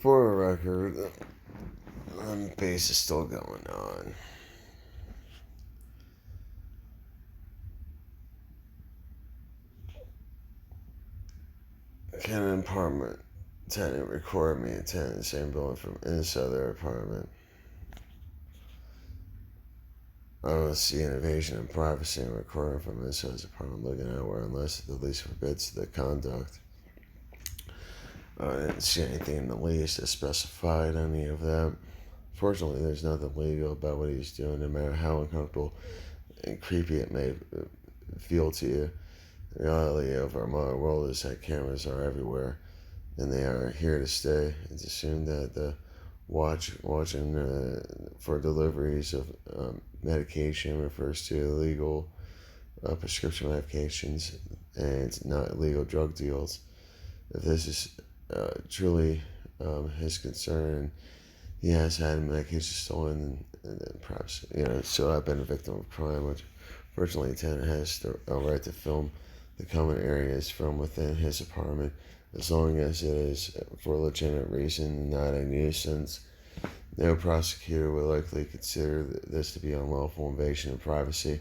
For a record, the base is still going on. Can an apartment tenant record me and tenant in the same building from inside their apartment? I don't see an invasion of privacy and recording from inside his apartment looking outward unless the lease forbids the conduct. I didn't see anything in the lease that specified any of that. Fortunately, there's nothing legal about what he's doing, no matter how uncomfortable and creepy it may feel to you. The reality of our modern world is that cameras are everywhere, and they are here to stay. It's assumed that the watching for deliveries of medication refers to illegal prescription medications and not illegal drug deals. If this is truly his concern, he has had medication stolen and perhaps so I've been a victim of crime, which fortunately the tenant has a right to film the common areas from within his apartment as long as it is for a legitimate reason and not a nuisance. No prosecutor would likely consider this to be unlawful invasion of privacy.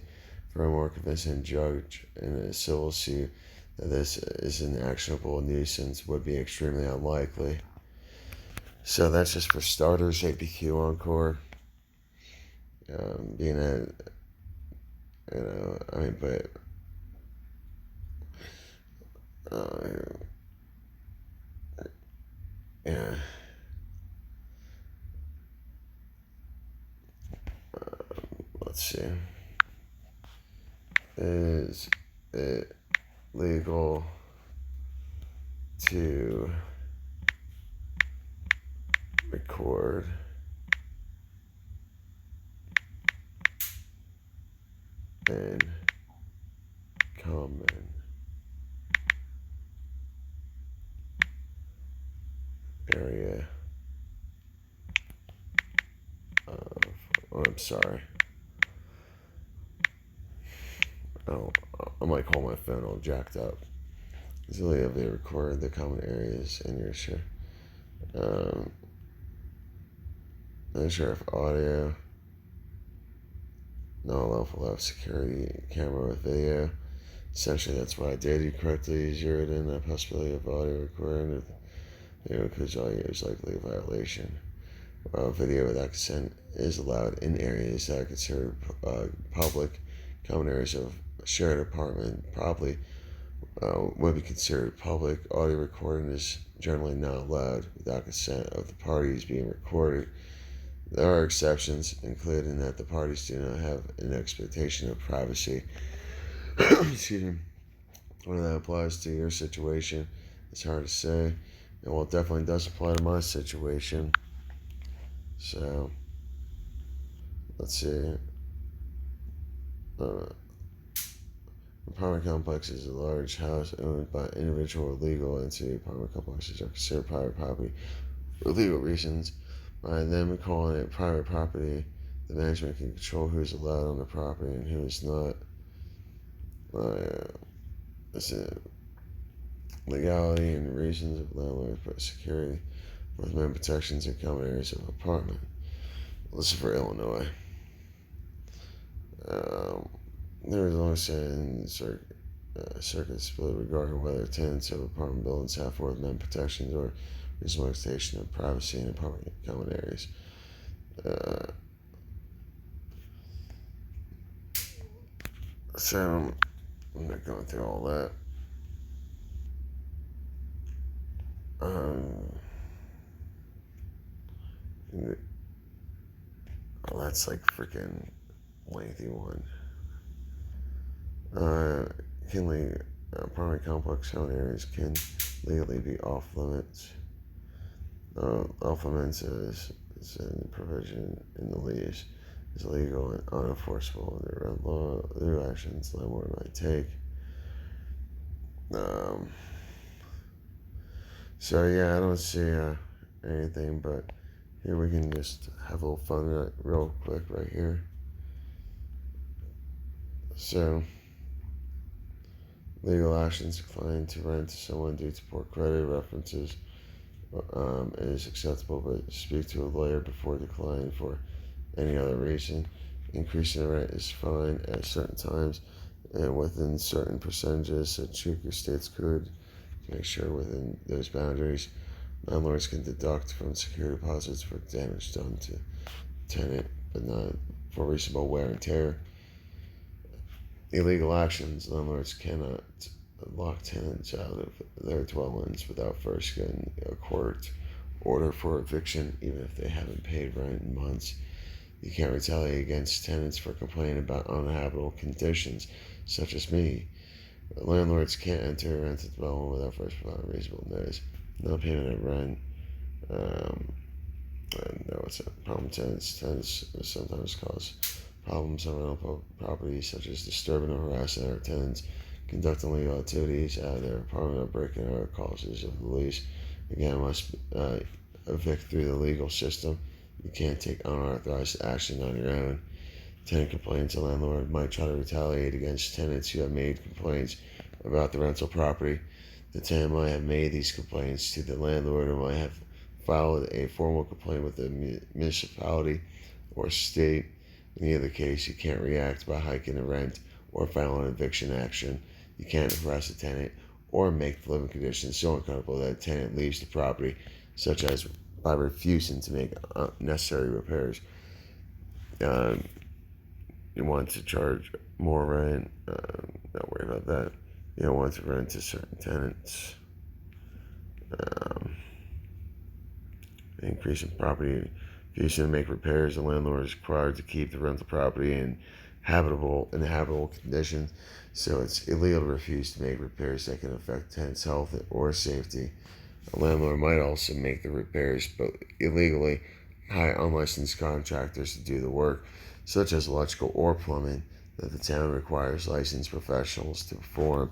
For a more convincing judge in a civil suit that this is an actionable nuisance would be extremely unlikely. So that's just for starters. ABQ Encore, being a, but yeah. Let's see. Is it legal to record in common area of, I'm sorry. Oh, I might call my phone all jacked up. It's really if they record the common areas in your share. Sheriff audio. No lawful left security camera with video. Essentially, that's what I did. You correctly zeroed in the possibility of audio recording with video because audio is likely a violation. Video without consent is allowed in areas that are considered public. Common areas of a shared apartment probably would be considered public. Audio recording is generally not allowed without consent of the parties being recorded. There are exceptions, including that the parties do not have an expectation of privacy. Excuse me. Whether that applies to your situation, it's hard to say. And well, it definitely does apply to my situation. So, let's see. Apartment complex is a large house owned by individual or legal entity. Apartment complexes are considered private property for legal reasons. By them calling it private property, the management can control who is allowed on the property and who is not. Legality and reasons of landlords put security, with main protections in common areas of apartment. This is for Illinois. There is a long-standing circuit split regarding whether tenants of apartment buildings have forth main protections or reasonable expectation of privacy in apartment common areas. So I'm not going through all that. That's like freaking lengthy one. Apartment complex common areas can legally be off limits. Off limits is a provision in the lease is illegal and unenforceable under law. New actions landlord might take. So yeah, I don't see anything, but here we can just have a little fun real quick right here. So, legal actions declined to rent to someone due to poor credit references is acceptable, but speak to a lawyer before declining for any other reason. Increasing the rent is fine at certain times and within certain percentages, such your state's code. Make sure within those boundaries, landlords can deduct from security deposits for damage done to tenant, but not for reasonable wear and tear. Illegal actions: landlords cannot lock tenants out of their dwellings without first getting a court order for eviction, even if they haven't paid rent in months. You can't retaliate against tenants for complaining about uninhabitable conditions, such as me. Landlords can't enter a rented dwelling without first providing reasonable notice. Non-payment of rent. No, it's a problem. Tenants sometimes cause problems on rental properties, such as disturbing or harassing our tenants, conducting illegal activities out of their apartment, or breaking other clauses of the lease. Again, must evict through the legal system. You can't take unauthorized action on your own. Tenant complaints: a landlord might try to retaliate against tenants who have made complaints about the rental property. The tenant might have made these complaints to the landlord, or might have filed a formal complaint with the municipality or state. In either case, you can't react by hiking the rent or filing an eviction action. You can't harass a tenant or make the living conditions so uncomfortable that a tenant leaves the property, such as by refusing to make necessary repairs. You want to charge more rent, don't worry about that. You don't want to rent to certain tenants. Increase in property. Refusing to make repairs, the landlord is required to keep the rental property in inhabitable condition, so it's illegal to refuse to make repairs that can affect tenants' health or safety. A landlord might also make the repairs, but illegally hire unlicensed contractors to do the work, such as electrical or plumbing, that the town requires licensed professionals to perform.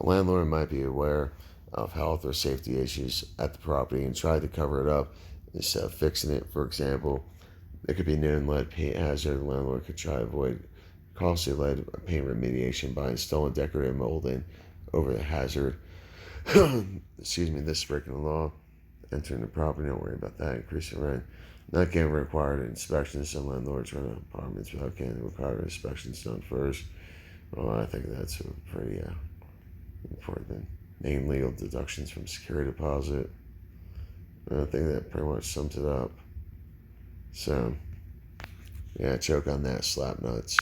A landlord might be aware of health or safety issues at the property and try to cover it up instead of fixing it. For example, there could be known lead paint hazard. The landlord could try to avoid costly lead paint remediation by installing decorative molding over the hazard. Excuse me, this is breaking the law. Entering the property, don't worry about that. Increasing rent. Not getting required inspections. Some landlords rent apartments without getting required inspections done first. Well, I think that's a pretty important. Making legal deductions from security deposit. I think that pretty much sums it up. So, yeah, choke on that, slap nuts.